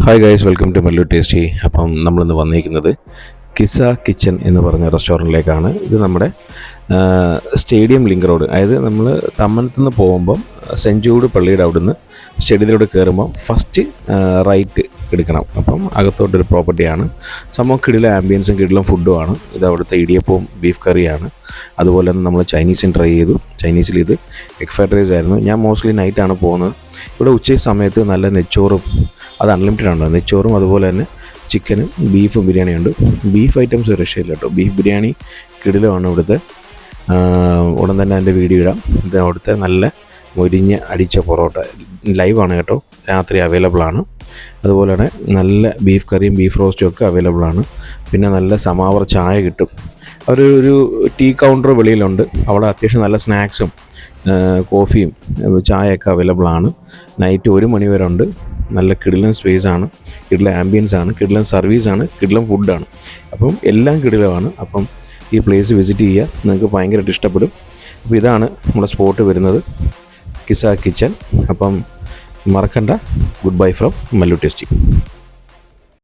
Hi guys, welcome to Mellu tasty. Appam നമ്മളിന്ന് വന്നിരിക്കുന്നത് Qissa kitchen എന്ന് പറഞ്ഞ റെസ്റ്റോറൻറ്റിലേക്കാണ്. ഇത് നമ്മുടെ സ്റ്റേഡിയം ലിങ്ക് റോഡ്, അതായത് നമ്മൾ തമ്മനത്തു നിന്ന് പോകുമ്പം സെൻറ്റ് ജൂഡ് പള്ളിയുടെ അവിടുന്ന് സ്റ്റേഡിയത്തിലൂടെ കയറുമ്പം ഫസ്റ്റ് റൈറ്റ് എടുക്കണം. അപ്പം അകത്തോട്ടൊരു പ്രോപ്പർട്ടിയാണ്. സംഭവം കിടിലം ആംബിയൻസും കിടിലം ഫുഡുമാണ്. ഇത് അവിടുത്തെ ഇടിയപ്പവും ബീഫ് കറിയാണ്. അതുപോലെ തന്നെ നമ്മൾ ചൈനീസും ട്രൈ ചെയ്തു. ചൈനീസിൽ ഇത് എഗ് ഫ്രൈഡ് റൈസ് ആയിരുന്നു. ഞാൻ മോസ്റ്റ്ലി നൈറ്റാണ് പോകുന്നത്. ഇവിടെ ഉച്ച സമയത്ത് നല്ല നെച്ചോറും, അത് അൺലിമിറ്റഡ് ആണ്, നെച്ചോറും അതുപോലെ തന്നെ ചിക്കനും ബീഫും ബിരിയാണിയുണ്ട്. ബീഫ് ഐറ്റംസ് രക്ഷയില്ല കേട്ടോ. ബീഫ് ബിരിയാണി കിടിലമാണ് ഇവിടുത്തെ. ഉടൻ തന്നെ അതിൻ്റെ വീഡിയോ ഇടാം. ഇത് അവിടുത്തെ നല്ല മൊരിഞ്ഞ് അടിച്ച പൊറോട്ട ലൈവാണ് കേട്ടോ, രാത്രി അവൈലബിൾ ആണ്. അതുപോലെ തന്നെ നല്ല ബീഫ് കറിയും ബീഫ് റോസ്റ്റും ഒക്കെ അവൈലബിൾ ആണ്. പിന്നെ നല്ല സമാവർ ചായ കിട്ടും. ഒരു ടീ കൗണ്ടർ വെളിയിലുണ്ട്. അവിടെ അത്യാവശ്യം നല്ല സ്നാക്സും കോഫിയും ചായയൊക്കെ അവൈലബിൾ ആണ്. നൈറ്റ് 1 മണി വരെ ഉണ്ട്. നല്ല കിടിലൻ സ്പേസാണ്, കിടിലൻ ആംബിയൻസാണ്, കിടിലൻ സർവീസാണ്, കിടിലൻ ഫുഡാണ്. അപ്പം എല്ലാം കിടിലമാണ്. അപ്പം ഈ പ്ലേസ് വിസിറ്റ് ചെയ്യുക, നിങ്ങൾക്ക് ഭയങ്കരമായിട്ട് ഇഷ്ടപ്പെടും. അപ്പോൾ ഇതാണ് നമ്മുടെ സ്പോട്ട് വരുന്നത്, കിസ കിച്ചൻ. അപ്പം മറക്കണ്ട. Good bye from Mallu tasty.